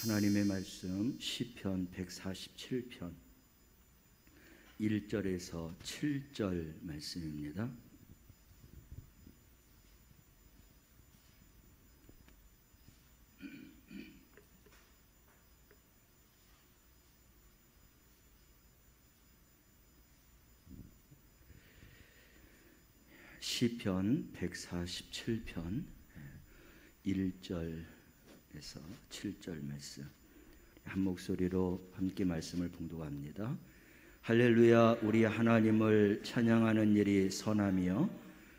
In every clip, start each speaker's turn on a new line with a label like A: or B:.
A: 하나님의 말씀 시편 147편 1절에서 7절 말씀입니다. 시편 147편 1절에서 7절 말씀 한 목소리로 함께 말씀을 봉독합니다. 할렐루야. 우리 하나님을 찬양하는 일이 선하며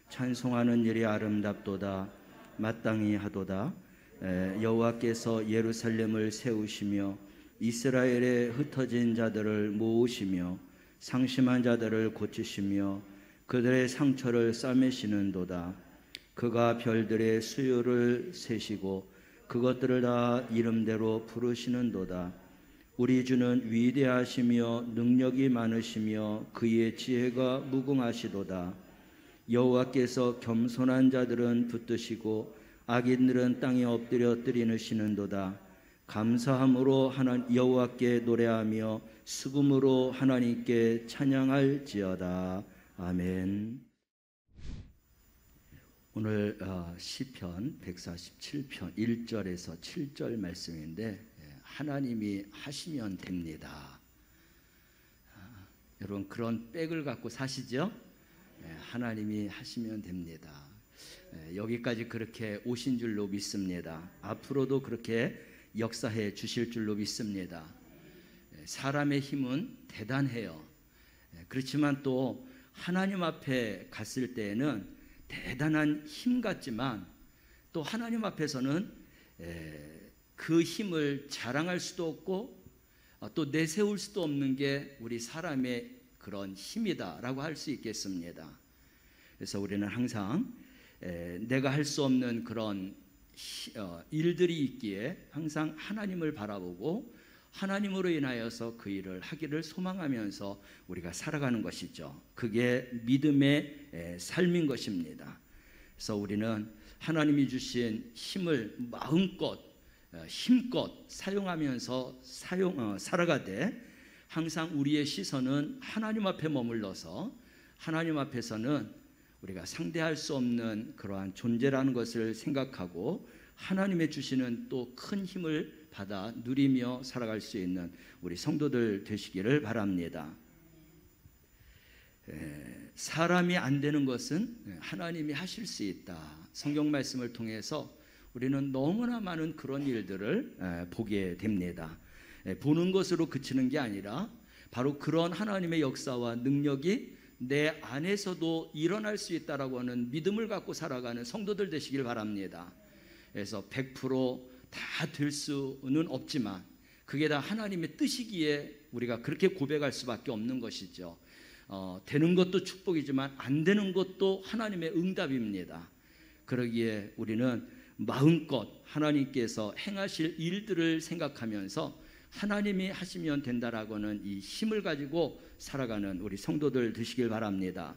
A: 찬송하는 일이 아름답도다. 마땅히 하도다. 여호와께서 예루살렘을 세우시며 이스라엘에 흩어진 자들을 모으시며 상심한 자들을 고치시며 그들의 상처를 싸매시는도다. 그가 별들의 수요를 세시고 그것들을 다 이름대로 부르시는도다. 우리 주는 위대하시며 능력이 많으시며 그의 지혜가 무궁하시도다. 여호와께서 겸손한 자들은 붙드시고 악인들은 땅에 엎드려 뜨리시는도다. 감사함으로 여호와께 노래하며 수금으로 하나님께 찬양할지어다. 아멘. 오늘 시편 147편 1절에서 7절 말씀인데 하나님이 하시면 됩니다. 여러분 그런 백을 갖고 사시죠? 하나님이 하시면 됩니다. 여기까지 그렇게 오신 줄로 믿습니다. 앞으로도 그렇게 역사해 주실 줄로 믿습니다. 사람의 힘은 대단해요. 그렇지만 또 하나님 앞에 갔을 때에는 대단한 힘 같지만 또 하나님 앞에서는 그 힘을 자랑할 수도 없고 또 내세울 수도 없는 게 우리 사람의 그런 힘이다라고 할 수 있겠습니다. 그래서 우리는 항상 내가 할 수 없는 그런 일들이 있기에 항상 하나님을 바라보고 하나님으로 인하여서 그 일을 하기를 소망하면서 우리가 살아가는 것이죠. 그게 믿음의 삶인 것입니다. 그래서 우리는 하나님이 주신 힘을 마음껏 힘껏 사용하면서 살아가되 항상 우리의 시선은 하나님 앞에 머물러서 하나님 앞에서는 우리가 상대할 수 없는 그러한 존재라는 것을 생각하고 하나님의 주시는 또 큰 힘을 받아 누리며 살아갈 수 있는 우리 성도들 되시기를 바랍니다. 사람이 안 되는 것은 하나님이 하실 수 있다. 성경 말씀을 통해서 우리는 너무나 많은 그런 일들을 보게 됩니다. 보는 것으로 그치는 게 아니라 바로 그런 하나님의 역사와 능력이 내 안에서도 일어날 수 있다라고 하는 믿음을 갖고 살아가는 성도들 되시길 바랍니다. 그래서 100% 다 될 수는 없지만 그게 다 하나님의 뜻이기에 우리가 그렇게 고백할 수밖에 없는 것이죠. 되는 것도 축복이지만 안 되는 것도 하나님의 응답입니다. 그러기에 우리는 마음껏 하나님께서 행하실 일들을 생각하면서 하나님이 하시면 된다라고는 이 힘을 가지고 살아가는 우리 성도들 되시길 바랍니다.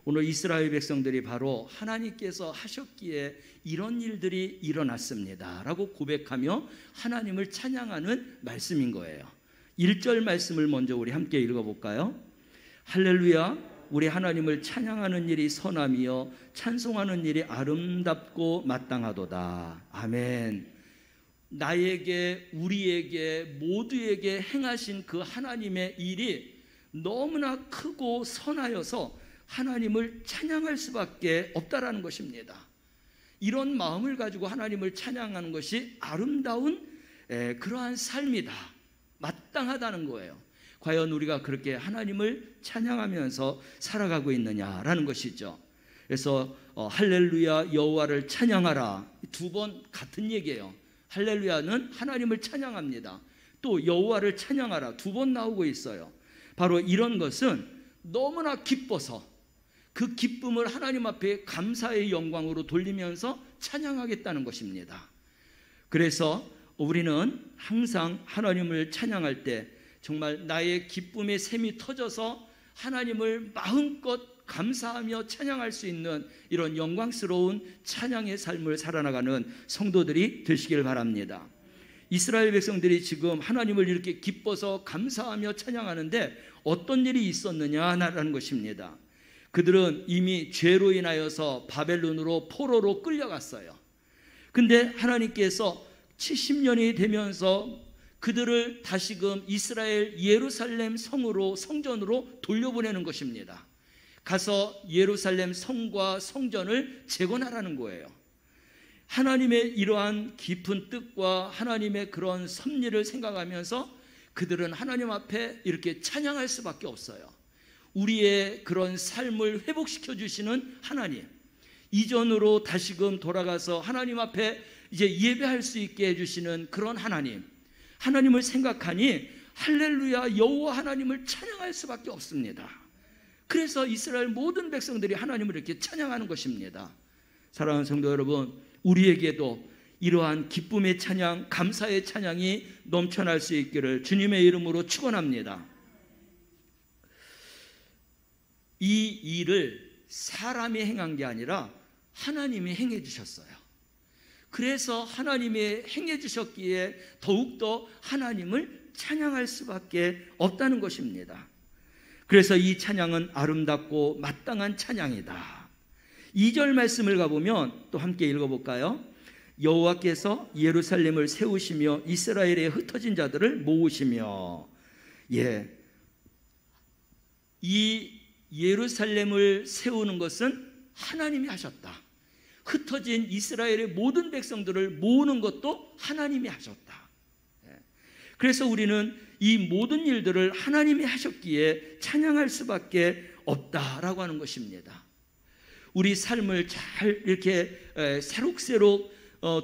A: 오늘 이스라엘 백성들이 바로 하나님께서 하셨기에 이런 일들이 일어났습니다 라고 고백하며 하나님을 찬양하는 말씀인 거예요. 1절 말씀을 먼저 우리 함께 읽어볼까요? 할렐루야. 우리 하나님을 찬양하는 일이 선하며 찬송하는 일이 아름답고 마땅하도다. 아멘. 나에게 우리에게 모두에게 행하신 그 하나님의 일이 너무나 크고 선하여서 하나님을 찬양할 수밖에 없다라는 것입니다. 이런 마음을 가지고 하나님을 찬양하는 것이 아름다운 그러한 삶이다. 마땅하다는 거예요. 과연 우리가 그렇게 하나님을 찬양하면서 살아가고 있느냐라는 것이죠. 그래서 할렐루야 여호와를 찬양하라 두 번 같은 얘기예요. 할렐루야는 하나님을 찬양합니다. 또 여호와를 찬양하라 두 번 나오고 있어요. 바로 이런 것은 너무나 기뻐서 그 기쁨을 하나님 앞에 감사의 영광으로 돌리면서 찬양하겠다는 것입니다. 그래서 우리는 항상 하나님을 찬양할 때 정말 나의 기쁨의 샘이 터져서 하나님을 마음껏 감사하며 찬양할 수 있는 이런 영광스러운 찬양의 삶을 살아나가는 성도들이 되시길 바랍니다. 이스라엘 백성들이 지금 하나님을 이렇게 기뻐서 감사하며 찬양하는데 어떤 일이 있었느냐라는 것입니다. 그들은 이미 죄로 인하여서 바벨론으로 포로로 끌려갔어요. 근데 하나님께서 70년이 되면서 그들을 다시금 이스라엘 예루살렘 성전으로 돌려보내는 것입니다. 가서 예루살렘 성과 성전을 재건하라는 거예요. 하나님의 이러한 깊은 뜻과 하나님의 그런 섭리를 생각하면서 그들은 하나님 앞에 이렇게 찬양할 수밖에 없어요. 우리의 그런 삶을 회복시켜 주시는 하나님, 이전으로 다시금 돌아가서 하나님 앞에 이제 예배할 수 있게 해주시는 그런 하나님을 생각하니 할렐루야 여호와 하나님을 찬양할 수밖에 없습니다. 그래서 이스라엘 모든 백성들이 하나님을 이렇게 찬양하는 것입니다. 사랑하는 성도 여러분, 우리에게도 이러한 기쁨의 찬양, 감사의 찬양이 넘쳐날 수 있기를 주님의 이름으로 축원합니다. 이 일을 사람이 행한 게 아니라 하나님이 행해 주셨어요. 그래서 하나님이 행해 주셨기에 더욱더 하나님을 찬양할 수밖에 없다는 것입니다. 그래서 이 찬양은 아름답고 마땅한 찬양이다. 2절 말씀을 가보면 또 함께 읽어볼까요? 여호와께서 예루살렘을 세우시며 이스라엘의 흩어진 자들을 모으시며, 이 예루살렘을 세우는 것은 하나님이 하셨다. 흩어진 이스라엘의 모든 백성들을 모으는 것도 하나님이 하셨다. 그래서 우리는 이 모든 일들을 하나님이 하셨기에 찬양할 수밖에 없다라고 하는 것입니다. 우리 삶을 잘 이렇게 새록새록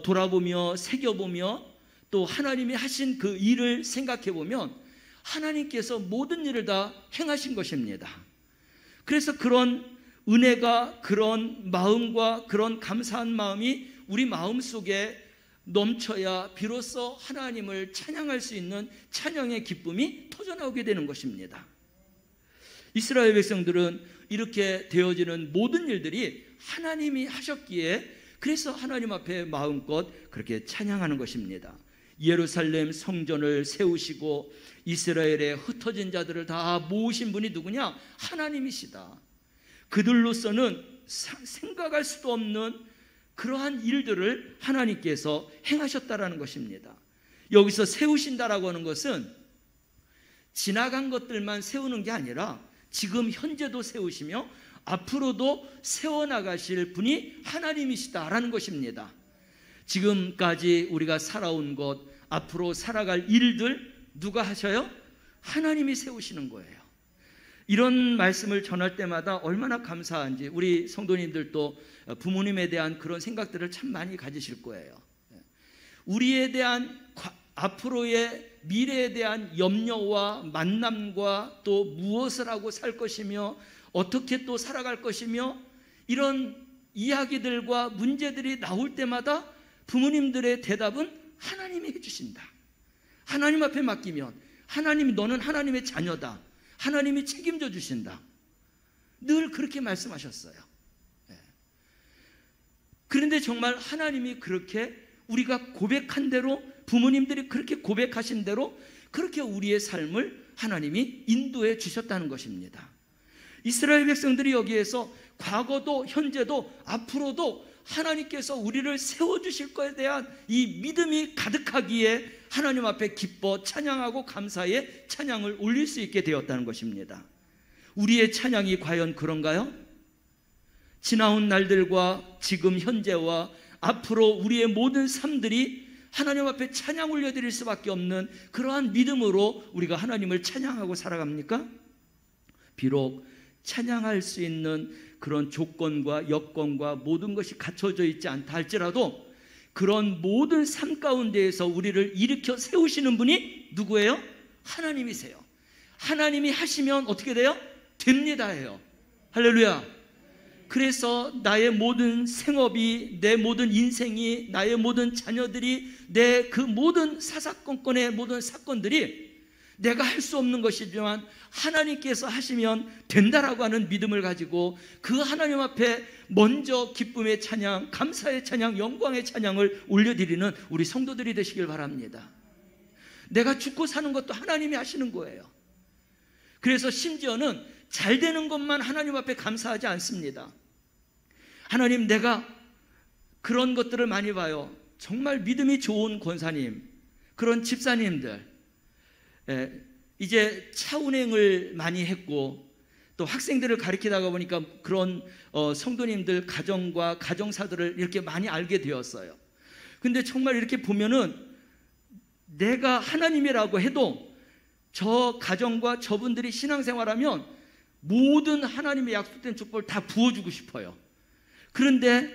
A: 돌아보며 새겨보며 또 하나님이 하신 그 일을 생각해 보면 하나님께서 모든 일을 다 행하신 것입니다. 그래서 그런 은혜가, 그런 마음과 그런 감사한 마음이 우리 마음속에 넘쳐야 비로소 하나님을 찬양할 수 있는 찬양의 기쁨이 터져나오게 되는 것입니다. 이스라엘 백성들은 이렇게 되어지는 모든 일들이 하나님이 하셨기에 그래서 하나님 앞에 마음껏 그렇게 찬양하는 것입니다. 예루살렘 성전을 세우시고 이스라엘의 흩어진 자들을 다 모으신 분이 누구냐? 하나님이시다. 그들로서는 생각할 수도 없는 그러한 일들을 하나님께서 행하셨다라는 것입니다. 여기서 세우신다라고 하는 것은 지나간 것들만 세우는 게 아니라 지금 현재도 세우시며 앞으로도 세워나가실 분이 하나님이시다라는 것입니다. 지금까지 우리가 살아온 것, 앞으로 살아갈 일들 누가 하셔요? 하나님이 세우시는 거예요. 이런 말씀을 전할 때마다 얼마나 감사한지 우리 성도님들도 부모님에 대한 그런 생각들을 참 많이 가지실 거예요. 우리에 대한 앞으로의 미래에 대한 염려와 만남과 또 무엇을 하고 살 것이며 어떻게 또 살아갈 것이며 이런 이야기들과 문제들이 나올 때마다 부모님들의 대답은 하나님이 해주신다. 하나님 앞에 맡기면 하나님, 너는 하나님의 자녀다. 하나님이 책임져 주신다. 늘 그렇게 말씀하셨어요. 그런데 정말 하나님이 그렇게 우리가 고백한 대로, 부모님들이 그렇게 고백하신 대로 그렇게 우리의 삶을 하나님이 인도해 주셨다는 것입니다. 이스라엘 백성들이 여기에서 과거도 현재도 앞으로도 하나님께서 우리를 세워주실 것에 대한 이 믿음이 가득하기에 하나님 앞에 기뻐 찬양하고 감사의 찬양을 올릴 수 있게 되었다는 것입니다. 우리의 찬양이 과연 그런가요? 지나온 날들과 지금 현재와 앞으로 우리의 모든 삶들이 하나님 앞에 찬양 올려드릴 수밖에 없는 그러한 믿음으로 우리가 하나님을 찬양하고 살아갑니까? 비록 찬양할 수 있는 그런 조건과 여건과 모든 것이 갖춰져 있지 않다 할지라도 그런 모든 삶 가운데에서 우리를 일으켜 세우시는 분이 누구예요? 하나님이세요. 하나님이 하시면 어떻게 돼요? 됩니다예요. 할렐루야. 그래서 나의 모든 생업이, 내 모든 인생이, 나의 모든 자녀들이, 내 그 모든 사사건건의 모든 사건들이 내가 할 수 없는 것이지만 하나님께서 하시면 된다라고 하는 믿음을 가지고 그 하나님 앞에 먼저 기쁨의 찬양, 감사의 찬양, 영광의 찬양을 올려드리는 우리 성도들이 되시길 바랍니다. 내가 죽고 사는 것도 하나님이 하시는 거예요. 그래서 심지어는 잘 되는 것만 하나님 앞에 감사하지 않습니다. 하나님, 내가 그런 것들을 많이 봐요. 정말 믿음이 좋은 권사님, 그런 집사님들, 이제 차운행을 많이 했고 또 학생들을 가르치다가 보니까 그런 성도님들 가정과 가정사들을 이렇게 많이 알게 되었어요. 근데 정말 이렇게 보면은 내가 하나님이라고 해도 저 가정과 저분들이 신앙생활하면 모든 하나님의 약속된 축복을 다 부어주고 싶어요. 그런데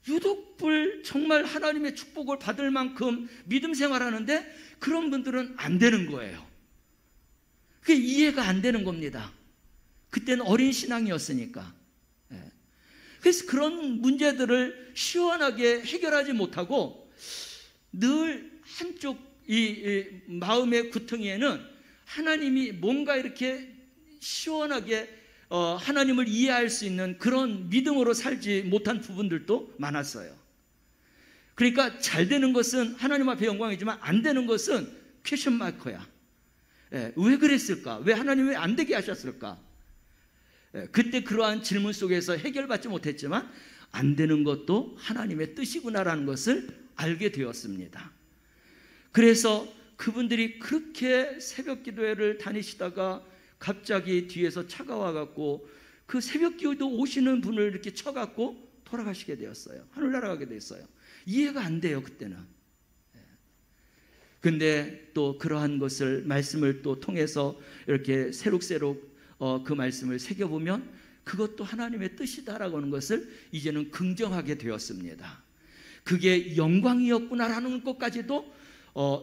A: 유독불 정말 하나님의 축복을 받을 만큼 믿음 생활하는데 그런 분들은 안 되는 거예요. 그게 이해가 안 되는 겁니다. 그때는 어린 신앙이었으니까. 그래서 그런 문제들을 시원하게 해결하지 못하고 늘 한쪽 이 마음의 구덩이에는 하나님이 뭔가 이렇게 시원하게 하나님을 이해할 수 있는 그런 믿음으로 살지 못한 부분들도 많았어요. 그러니까 잘 되는 것은 하나님 앞에 영광이지만 안 되는 것은 퀘션 마크야. 왜 그랬을까? 왜 하나님이 안 되게 하셨을까? 그때 그러한 질문 속에서 해결받지 못했지만 안 되는 것도 하나님의 뜻이구나라는 것을 알게 되었습니다. 그래서 그분들이 그렇게 새벽 기도회를 다니시다가 갑자기 뒤에서 차가 와갖고 그 새벽 기도 오시는 분을 이렇게 쳐갖고 돌아가시게 되었어요. 하늘나라 가게 됐어요. 이해가 안 돼요, 그때는. 근데 또 그러한 것을 말씀을 또 통해서 이렇게 새록새록 그 말씀을 새겨보면 그것도 하나님의 뜻이다라고 하는 것을 이제는 긍정하게 되었습니다. 그게 영광이었구나라는 것까지도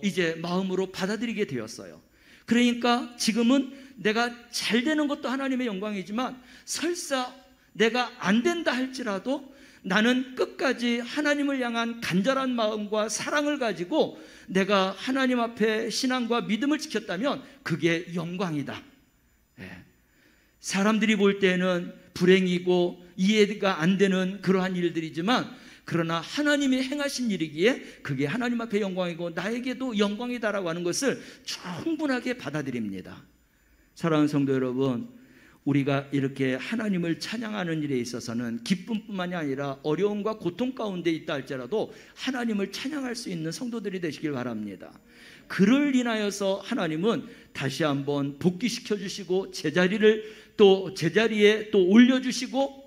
A: 이제 마음으로 받아들이게 되었어요. 그러니까 지금은 내가 잘 되는 것도 하나님의 영광이지만 설사 내가 안 된다 할지라도 나는 끝까지 하나님을 향한 간절한 마음과 사랑을 가지고 내가 하나님 앞에 신앙과 믿음을 지켰다면 그게 영광이다. 사람들이 볼 때는 불행이고 이해가 안 되는 그러한 일들이지만 그러나 하나님이 행하신 일이기에 그게 하나님 앞에 영광이고 나에게도 영광이다라고 하는 것을 충분하게 받아들입니다. 사랑하는 성도 여러분, 우리가 이렇게 하나님을 찬양하는 일에 있어서는 기쁨뿐만이 아니라 어려움과 고통 가운데 있다 할지라도 하나님을 찬양할 수 있는 성도들이 되시길 바랍니다. 그를 인하여서 하나님은 다시 한번 복귀시켜 주시고 제자리에 또 올려주시고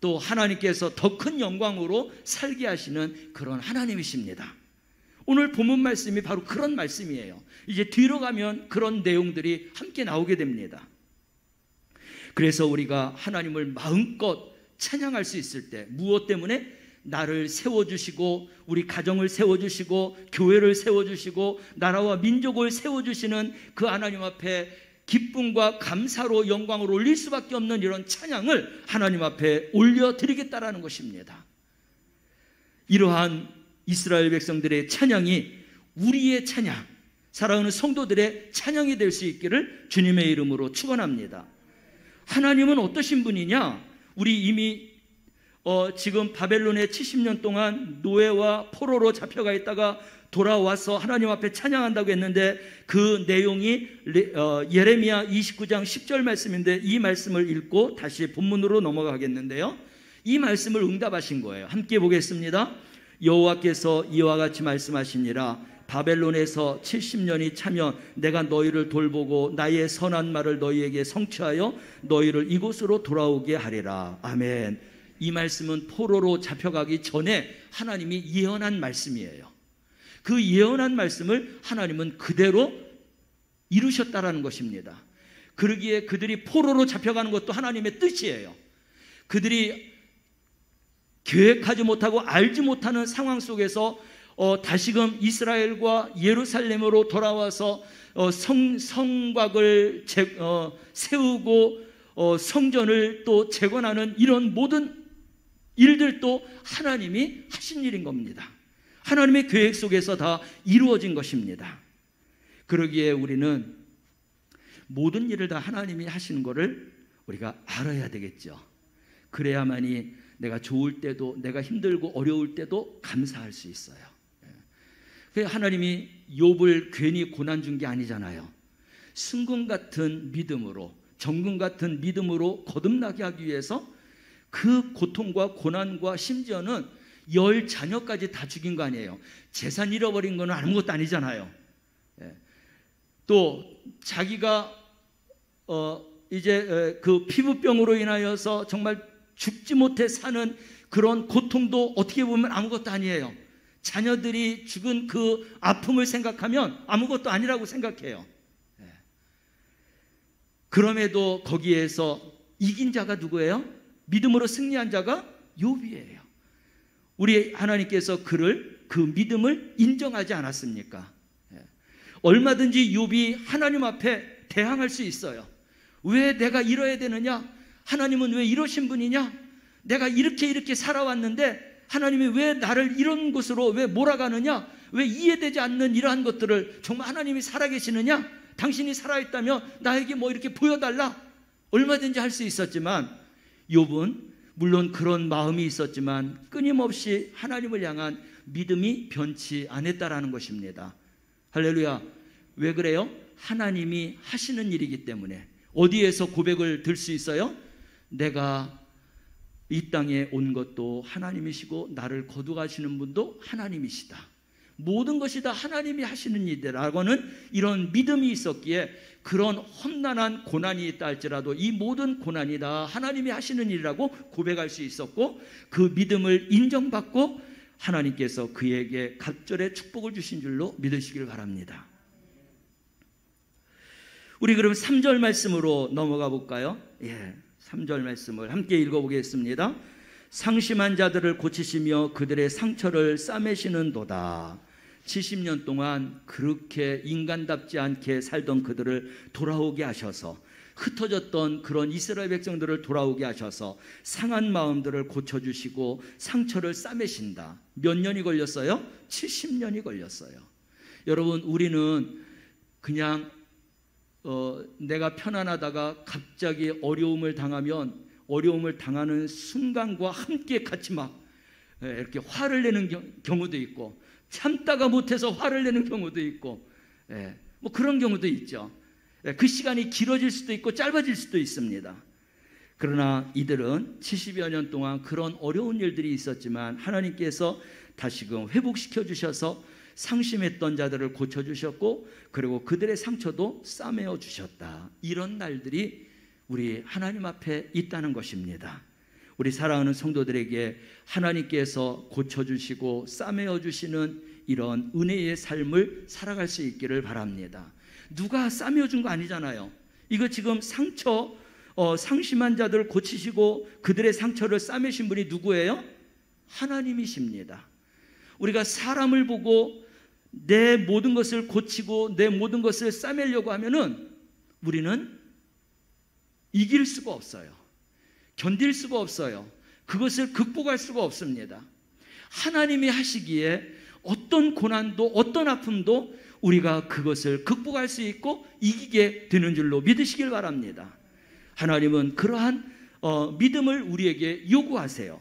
A: 또 하나님께서 더 큰 영광으로 살게 하시는 그런 하나님이십니다. 오늘 본문 말씀이 바로 그런 말씀이에요. 이제 뒤로 가면 그런 내용들이 함께 나오게 됩니다. 그래서 우리가 하나님을 마음껏 찬양할 수 있을 때 무엇 때문에? 나를 세워주시고 우리 가정을 세워주시고 교회를 세워주시고 나라와 민족을 세워주시는 그 하나님 앞에 기쁨과 감사로 영광을 올릴 수밖에 없는 이런 찬양을 하나님 앞에 올려드리겠다라는 것입니다. 이러한 이스라엘 백성들의 찬양이 우리의 찬양, 사랑하는 성도들의 찬양이 될 수 있기를 주님의 이름으로 축원합니다. 하나님은 어떠신 분이냐? 우리 이미 지금 바벨론에 70년 동안 노예와 포로로 잡혀가 있다가 돌아와서 하나님 앞에 찬양한다고 했는데 그 내용이 예레미야 29장 10절 말씀인데 이 말씀을 읽고 다시 본문으로 넘어가겠는데요. 이 말씀을 응답하신 거예요. 함께 보겠습니다. 여호와께서 이와 같이 말씀하시니라. 바벨론에서 70년이 차면 내가 너희를 돌보고 나의 선한 말을 너희에게 성취하여 너희를 이곳으로 돌아오게 하리라. 아멘. 이 말씀은 포로로 잡혀가기 전에 하나님이 예언한 말씀이에요. 그 예언한 말씀을 하나님은 그대로 이루셨다라는 것입니다. 그러기에 그들이 포로로 잡혀가는 것도 하나님의 뜻이에요. 그들이 계획하지 못하고 알지 못하는 상황 속에서 다시금 이스라엘과 예루살렘으로 돌아와서 성곽을 세우고 성전을 또 재건하는 이런 모든 일들도 하나님이 하신 일인 겁니다. 하나님의 계획 속에서 다 이루어진 것입니다. 그러기에 우리는 모든 일을 다 하나님이 하시는 것을 우리가 알아야 되겠죠. 그래야만이 내가 좋을 때도 내가 힘들고 어려울 때도 감사할 수 있어요. 하나님이 욥을 괜히 고난 준 게 아니잖아요. 승금 같은 믿음으로, 정금 같은 믿음으로 거듭나게 하기 위해서 그 고통과 고난과 심지어는 10 자녀까지 다 죽인 거 아니에요. 재산 잃어버린 거는 아무것도 아니잖아요. 또 자기가 이제 그 피부병으로 인하여서 정말 죽지 못해 사는 그런 고통도 어떻게 보면 아무것도 아니에요. 자녀들이 죽은 그 아픔을 생각하면 아무것도 아니라고 생각해요. 그럼에도 거기에서 이긴 자가 누구예요? 믿음으로 승리한 자가 욥이에요. 우리 하나님께서 그를, 그 믿음을 인정하지 않았습니까? 얼마든지 욥이 하나님 앞에 대항할 수 있어요. 왜 내가 이뤄야 되느냐? 하나님은 왜 이러신 분이냐? 내가 이렇게 살아왔는데 하나님이 왜 나를 이런 곳으로 왜 몰아가느냐? 왜 이해되지 않는 이러한 것들을 정말 하나님이 살아계시느냐? 당신이 살아있다며 나에게 뭐 이렇게 보여달라? 얼마든지 할 수 있었지만 욥은 물론 그런 마음이 있었지만 끊임없이 하나님을 향한 믿음이 변치 않았다라는 것입니다. 할렐루야. 왜 그래요? 하나님이 하시는 일이기 때문에. 어디에서 고백을 들 수 있어요? 내가 이 땅에 온 것도 하나님이시고 나를 거두가시는 분도 하나님이시다. 모든 것이 다 하나님이 하시는 일이라고는 이런 믿음이 있었기에 그런 험난한 고난이 있다 할지라도 이 모든 고난이 다 하나님이 하시는 일이라고 고백할 수 있었고, 그 믿음을 인정받고 하나님께서 그에게 갑절의 축복을 주신 줄로 믿으시길 바랍니다. 우리 그럼 3절 말씀으로 넘어가 볼까요? 3절 말씀을 함께 읽어보겠습니다. 상심한 자들을 고치시며 그들의 상처를 싸매시는도다. 70년 동안 그렇게 인간답지 않게 살던 그들을 돌아오게 하셔서, 흩어졌던 그런 이스라엘 백성들을 돌아오게 하셔서 상한 마음들을 고쳐주시고 상처를 싸매신다. 몇 년이 걸렸어요? 70년이 걸렸어요. 여러분, 우리는 그냥 내가 편안하다가 갑자기 어려움을 당하면 어려움을 당하는 순간과 함께 같이 막 이렇게 화를 내는 경우도 있고, 참다가 못해서 화를 내는 경우도 있고, 뭐 그런 경우도 있죠. 그 시간이 길어질 수도 있고 짧아질 수도 있습니다. 그러나 이들은 70여 년 동안 그런 어려운 일들이 있었지만 하나님께서 다시금 회복시켜 주셔서 상심했던 자들을 고쳐주셨고, 그리고 그들의 상처도 싸매어 주셨다. 이런 날들이 우리 하나님 앞에 있다는 것입니다. 우리 사랑하는 성도들에게 하나님께서 고쳐주시고 싸매어 주시는 이런 은혜의 삶을 살아갈 수 있기를 바랍니다. 누가 싸매어 준 거 아니잖아요. 이거 지금 상심한 자들을 고치시고 그들의 상처를 싸매신 분이 누구예요? 하나님이십니다. 우리가 사람을 보고 내 모든 것을 고치고 내 모든 것을 싸매려고 하면은 우리는 이길 수가 없어요. 견딜 수가 없어요. 그것을 극복할 수가 없습니다. 하나님이 하시기에 어떤 고난도 어떤 아픔도 우리가 그것을 극복할 수 있고 이기게 되는 줄로 믿으시길 바랍니다. 하나님은 그러한 믿음을 우리에게 요구하세요.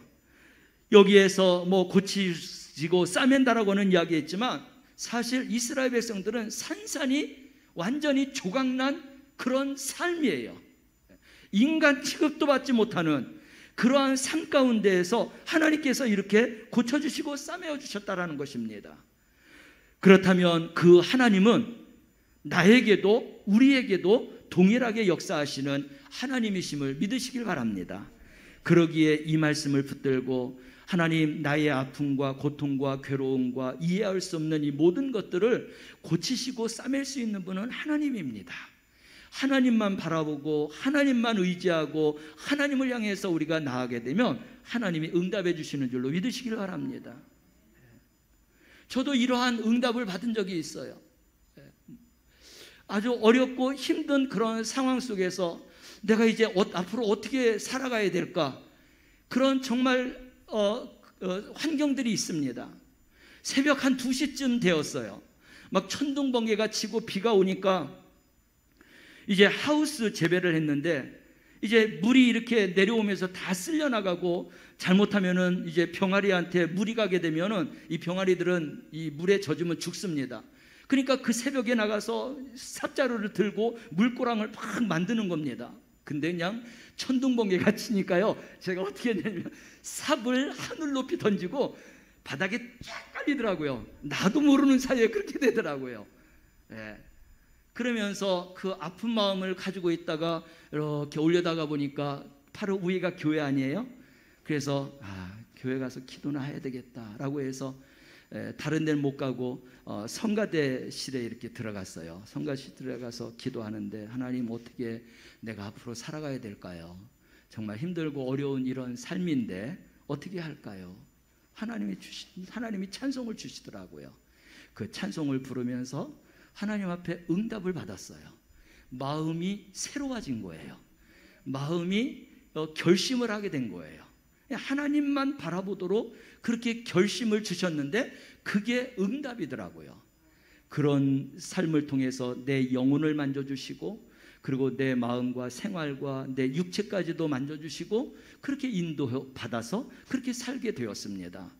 A: 여기에서 뭐 고치시고 싸맨다라고 하는 이야기했지만 사실 이스라엘 백성들은 산산이 완전히 조각난 그런 삶이에요. 인간 취급도 받지 못하는 그러한 삶 가운데에서 하나님께서 이렇게 고쳐주시고 싸매어 주셨다라는 것입니다. 그렇다면 그 하나님은 나에게도 우리에게도 동일하게 역사하시는 하나님이심을 믿으시길 바랍니다. 그러기에 이 말씀을 붙들고 하나님, 나의 아픔과 고통과 괴로움과 이해할 수 없는 이 모든 것들을 고치시고 싸맬 수 있는 분은 하나님입니다. 하나님만 바라보고 하나님만 의지하고 하나님을 향해서 우리가 나아가게 되면 하나님이 응답해 주시는 줄로 믿으시길 바랍니다. 저도 이러한 응답을 받은 적이 있어요. 아주 어렵고 힘든 그런 상황 속에서 내가 이제 앞으로 어떻게 살아가야 될까, 그런 정말 환경들이 있습니다. 새벽 한 2시쯤 되었어요. 막 천둥번개가 치고 비가 오니까 이제 하우스 재배를 했는데 이제 물이 이렇게 내려오면서 다 쓸려나가고 잘못하면은 이제 병아리한테 물이 가게 되면은 이 병아리들은 이 물에 젖으면 죽습니다. 그러니까 그 새벽에 나가서 삽자루를 들고 물고랑을 막 만드는 겁니다. 근데 그냥 천둥번개 같으니까요, 제가 어떻게 했냐면 삽을 하늘 높이 던지고 바닥에 쫙 깔리더라고요. 나도 모르는 사이에 그렇게 되더라고요. 예. 그러면서 그 아픈 마음을 가지고 있다가 이렇게 올려다가 보니까 바로 위에가 교회 아니에요? 그래서 교회 가서 기도나 해야 되겠다라고 해서 다른 데는 못 가고 성가대실에 이렇게 들어갔어요. 성가실 들어가서 기도하는데, 하나님, 어떻게 내가 앞으로 살아가야 될까요? 정말 힘들고 어려운 이런 삶인데 어떻게 할까요? 하나님이 찬송을 주시더라고요. 그 찬송을 부르면서 하나님 앞에 응답을 받았어요. 마음이 새로워진 거예요. 마음이 결심을 하게 된 거예요. 하나님만 바라보도록 그렇게 결심을 주셨는데 그게 응답이더라고요. 그런 삶을 통해서 내 영혼을 만져주시고, 그리고 내 마음과 생활과 내 육체까지도 만져주시고, 그렇게 인도받아서 그렇게 살게 되었습니다.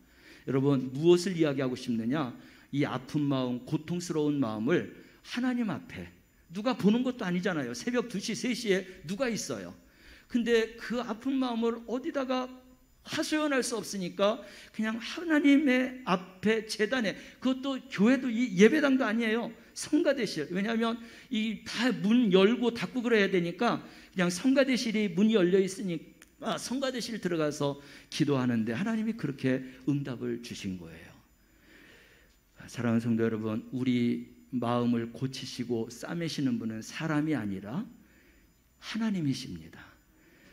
A: 여러분, 무엇을 이야기하고 싶느냐? 이 아픈 마음, 고통스러운 마음을 하나님 앞에, 누가 보는 것도 아니잖아요. 새벽 2시, 3시에 누가 있어요. 근데 그 아픈 마음을 어디다가 하소연할 수 없으니까 그냥 하나님의 앞에 제단에, 그것도 교회도 이 예배당도 아니에요. 성가대실. 왜냐하면 이 다 문 열고 닫고 그래야 되니까 그냥 성가대실이 문이 열려 있으니까 성가대실 들어가서 기도하는데 하나님이 그렇게 응답을 주신 거예요. 사랑하는 성도 여러분, 우리 마음을 고치시고 싸매시는 분은 사람이 아니라 하나님이십니다.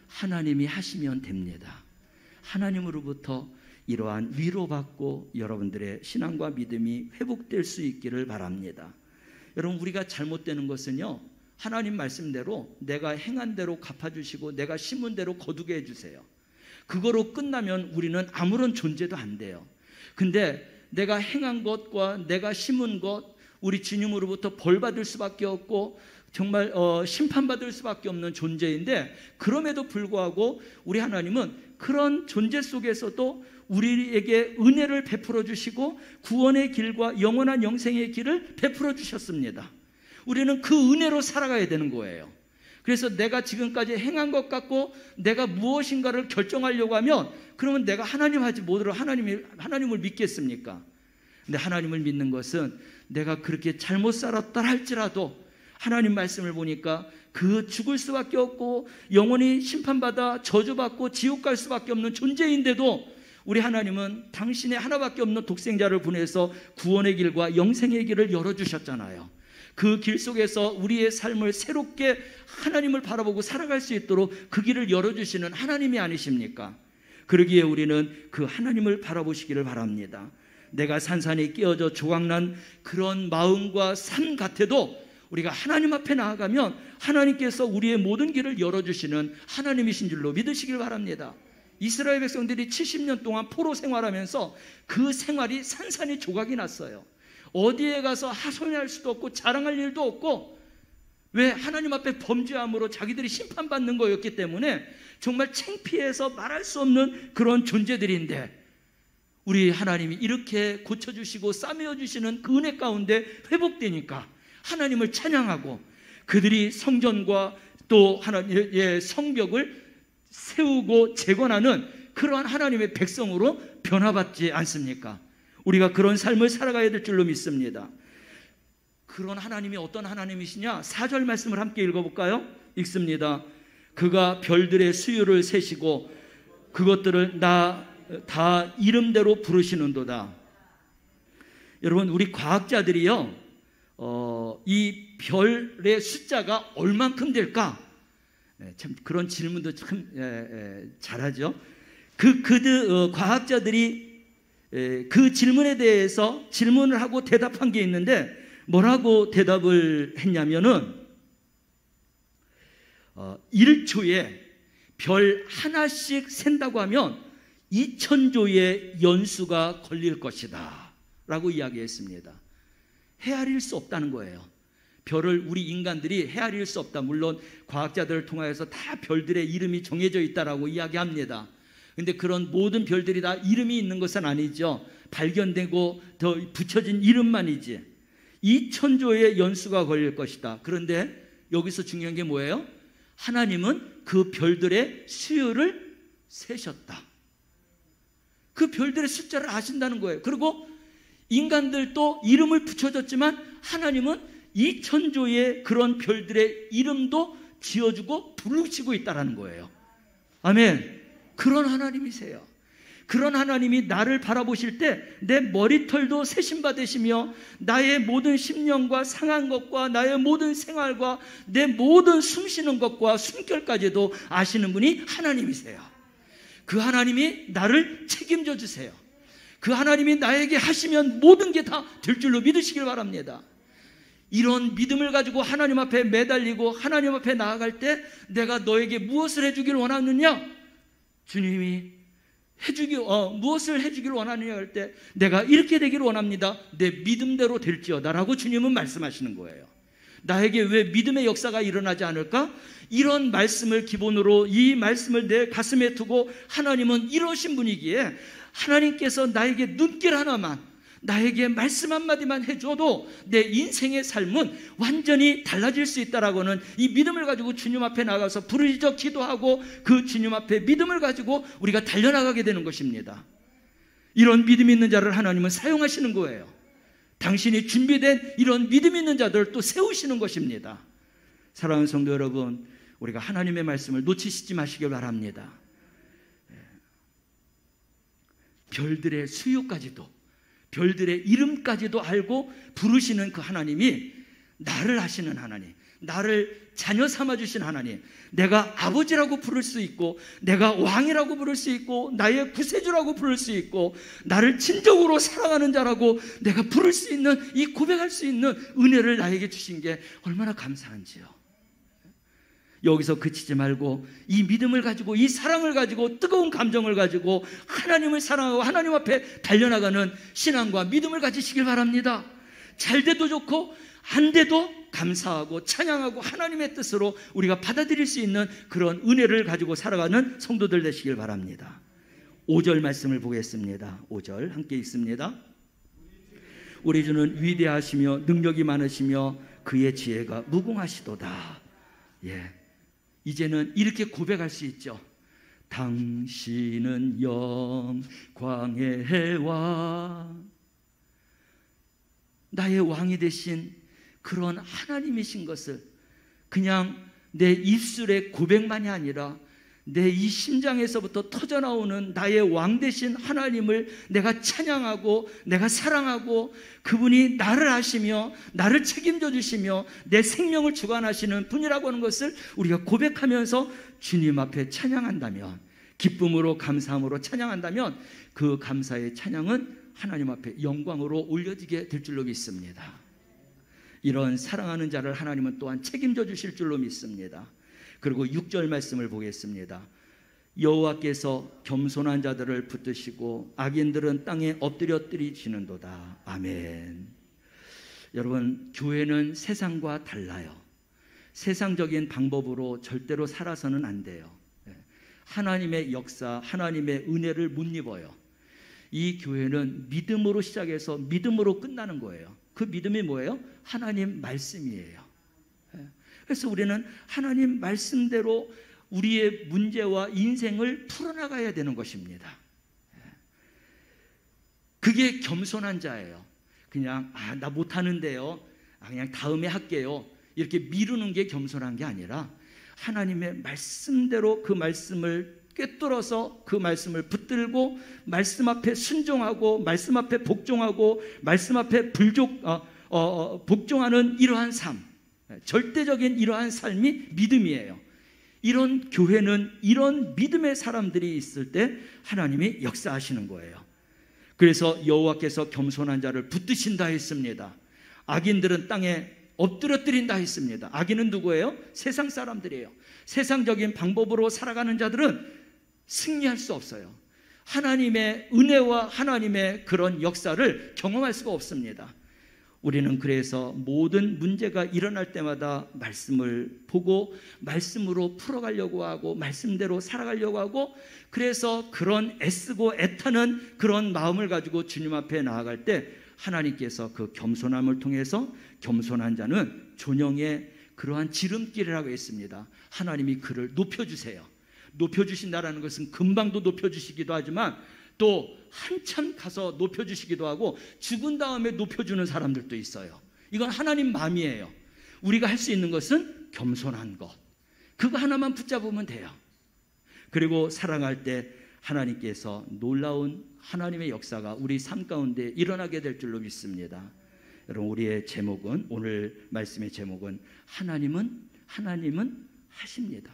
A: 하나님이 하시면 됩니다. 하나님으로부터 이러한 위로받고 여러분들의 신앙과 믿음이 회복될 수 있기를 바랍니다. 여러분, 우리가 잘못되는 것은요, 하나님 말씀대로 내가 행한 대로 갚아주시고 내가 심은 대로 거두게 해주세요. 그거로 끝나면 우리는 아무런 존재도 안 돼요. 근데 내가 행한 것과 내가 심은 것, 우리 주님으로부터 벌 받을 수밖에 없고 정말 심판받을 수밖에 없는 존재인데, 그럼에도 불구하고 우리 하나님은 그런 존재 속에서도 우리에게 은혜를 베풀어 주시고 구원의 길과 영원한 영생의 길을 베풀어 주셨습니다. 우리는 그 은혜로 살아가야 되는 거예요. 그래서 내가 지금까지 행한 것 같고 내가 무엇인가를 결정하려고 하면, 그러면 내가 하나님 하지 못하러 하나님을 믿겠습니까? 근데 하나님을 믿는 것은 내가 그렇게 잘못 살았다 할지라도 하나님 말씀을 보니까 그 죽을 수밖에 없고 영원히 심판받아 저주받고 지옥 갈 수밖에 없는 존재인데도 우리 하나님은 당신의 하나밖에 없는 독생자를 보내서 구원의 길과 영생의 길을 열어주셨잖아요. 그 길 속에서 우리의 삶을 새롭게 하나님을 바라보고 살아갈 수 있도록 그 길을 열어주시는 하나님이 아니십니까? 그러기에 우리는 그 하나님을 바라보시기를 바랍니다. 내가 산산이 끼어져 조각난 그런 마음과 삶 같아도 우리가 하나님 앞에 나아가면 하나님께서 우리의 모든 길을 열어주시는 하나님이신 줄로 믿으시길 바랍니다. 이스라엘 백성들이 70년 동안 포로 생활하면서 그 생활이 산산이 조각이 났어요. 어디에 가서 하소연할 수도 없고 자랑할 일도 없고, 왜? 하나님 앞에 범죄함으로 자기들이 심판받는 거였기 때문에 정말 창피해서 말할 수 없는 그런 존재들인데, 우리 하나님이 이렇게 고쳐주시고 싸매어주시는 그 은혜 가운데 회복되니까 하나님을 찬양하고 그들이 성전과 또 하나님의 성벽을 세우고 재건하는 그러한 하나님의 백성으로 변화받지 않습니까? 우리가 그런 삶을 살아가야 될 줄로 믿습니다. 그런 하나님이 어떤 하나님이시냐? 4절 말씀을 함께 읽어볼까요? 읽습니다. 그가 별들의 수요를 세시고 그것들을 다 이름대로 부르시는도다. 여러분, 우리 과학자들이요, 이 별의 숫자가 얼만큼 될까? 참 그런 질문도 참 잘하죠. 과학자들이 그 질문에 대해서 질문을 하고 대답한 게 있는데, 뭐라고 대답을 했냐면은 1초에 별 하나씩 샌다고 하면 2000조의 연수가 걸릴 것이다 라고 이야기했습니다. 헤아릴 수 없다는 거예요. 별을 우리 인간들이 헤아릴 수 없다. 물론 과학자들을 통하여서 다 별들의 이름이 정해져 있다라고 이야기합니다. 근데 그런 모든 별들이 다 이름이 있는 것은 아니죠. 발견되고 더 붙여진 이름만이지. 2천조의 연수가 걸릴 것이다. 그런데 여기서 중요한 게 뭐예요? 하나님은 그 별들의 수요를 세셨다. 그 별들의 숫자를 아신다는 거예요. 그리고 인간들도 이름을 붙여줬지만 하나님은 2천조의 그런 별들의 이름도 지어주고 부르시고 있다는 거예요. 아멘. 그런 하나님이세요. 그런 하나님이 나를 바라보실 때 내 머리털도 세심받으시며 나의 모든 심령과 상한 것과 나의 모든 생활과 내 모든 숨쉬는 것과 숨결까지도 아시는 분이 하나님이세요. 그 하나님이 나를 책임져 주세요. 그 하나님이 나에게 하시면 모든 게 다 될 줄로 믿으시길 바랍니다. 이런 믿음을 가지고 하나님 앞에 매달리고 하나님 앞에 나아갈 때 내가 너에게 무엇을 해주길 원하느냐? 주님이 무엇을 해주길 원하느냐 할 때 내가 이렇게 되기를 원합니다. 내 믿음대로 될지어다라고 주님은 말씀하시는 거예요. 나에게 왜 믿음의 역사가 일어나지 않을까? 이런 말씀을 기본으로 이 말씀을 내 가슴에 두고 하나님은 이러신 분이기에 하나님께서 나에게 눈길 하나만, 나에게 말씀 한마디만 해줘도 내 인생의 삶은 완전히 달라질 수 있다라고는 이 믿음을 가지고 주님 앞에 나가서 부르짖어 기도하고 그 주님 앞에 믿음을 가지고 우리가 달려나가게 되는 것입니다. 이런 믿음 있는 자를 하나님은 사용하시는 거예요. 당신이 준비된 이런 믿음 있는 자들을 또 세우시는 것입니다. 사랑하는 성도 여러분, 우리가 하나님의 말씀을 놓치시지 마시길 바랍니다. 별들의 수요까지도, 별들의 이름까지도 알고 부르시는 그 하나님이 나를 아시는 하나님, 나를 자녀 삼아주신 하나님, 내가 아버지라고 부를 수 있고 내가 왕이라고 부를 수 있고 나의 구세주라고 부를 수 있고 나를 진정으로 사랑하는 자라고 내가 부를 수 있는, 이 고백할 수 있는 은혜를 나에게 주신 게 얼마나 감사한지요. 여기서 그치지 말고 이 믿음을 가지고, 이 사랑을 가지고, 뜨거운 감정을 가지고 하나님을 사랑하고 하나님 앞에 달려나가는 신앙과 믿음을 가지시길 바랍니다. 잘 돼도 좋고 안 돼도 감사하고 찬양하고 하나님의 뜻으로 우리가 받아들일 수 있는 그런 은혜를 가지고 살아가는 성도들 되시길 바랍니다. 5절 말씀을 보겠습니다. 5절 함께 읽습니다. 우리 주는 위대하시며 능력이 많으시며 그의 지혜가 무궁하시도다. 이제는 이렇게 고백할 수 있죠. 당신은 영광의 해왕, 나의 왕이 되신 그런 하나님이신 것을 그냥 내 입술의 고백만이 아니라 내 이 심장에서부터 터져나오는 나의 왕 되신 하나님을 내가 찬양하고 내가 사랑하고 그분이 나를 아시며 나를 책임져 주시며 내 생명을 주관하시는 분이라고 하는 것을 우리가 고백하면서 주님 앞에 찬양한다면, 기쁨으로 감사함으로 찬양한다면 그 감사의 찬양은 하나님 앞에 영광으로 올려지게 될 줄로 믿습니다. 이런 사랑하는 자를 하나님은 또한 책임져 주실 줄로 믿습니다. 그리고 6절 말씀을 보겠습니다. 여호와께서 겸손한 자들을 붙드시고 악인들은 땅에 엎드려뜨리시는도다. 아멘. 여러분, 교회는 세상과 달라요. 세상적인 방법으로 절대로 살아서는 안 돼요. 하나님의 역사, 하나님의 은혜를 못 입어요. 이 교회는 믿음으로 시작해서 믿음으로 끝나는 거예요. 그 믿음이 뭐예요? 하나님 말씀이에요. 그래서 우리는 하나님 말씀대로 우리의 문제와 인생을 풀어나가야 되는 것입니다. 그게 겸손한 자예요. 그냥 나 못하는데요, 그냥 다음에 할게요, 이렇게 미루는 게 겸손한 게 아니라 하나님의 말씀대로 그 말씀을 꿰뚫어서 그 말씀을 붙들고 말씀 앞에 순종하고 말씀 앞에 복종하고 말씀 앞에 복종하는 이러한 삶, 절대적인 이러한 삶이 믿음이에요. 이런 교회는 이런 믿음의 사람들이 있을 때 하나님이 역사하시는 거예요. 그래서 여호와께서 겸손한 자를 붙드신다 했습니다. 악인들은 땅에 엎드려뜨린다 했습니다. 악인은 누구예요? 세상 사람들이에요. 세상적인 방법으로 살아가는 자들은 승리할 수 없어요. 하나님의 은혜와 하나님의 그런 역사를 경험할 수가 없습니다. 우리는 그래서 모든 문제가 일어날 때마다 말씀을 보고 말씀으로 풀어가려고 하고 말씀대로 살아가려고 하고, 그래서 그런 애쓰고 애타는 그런 마음을 가지고 주님 앞에 나아갈 때 하나님께서 그 겸손함을 통해서 겸손한 자는 존영의 그러한 지름길이라고 했습니다. 하나님이 그를 높여주세요. 높여주신다라는 것은 금방도 높여주시기도 하지만 또 한참 가서 높여주시기도 하고 죽은 다음에 높여주는 사람들도 있어요. 이건 하나님 마음이에요. 우리가 할 수 있는 것은 겸손한 것, 그거 하나만 붙잡으면 돼요. 그리고 살아갈 때 하나님께서 놀라운 하나님의 역사가 우리 삶 가운데 일어나게 될 줄로 믿습니다. 여러분, 우리의 제목은, 오늘 말씀의 제목은 하나님은 하십니다.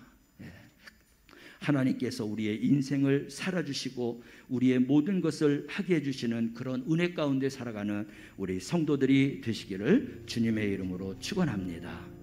A: 하나님께서 우리의 인생을 살아주시고 우리의 모든 것을 하게 해주시는 그런 은혜 가운데 살아가는 우리 성도들이 되시기를 주님의 이름으로 축원합니다.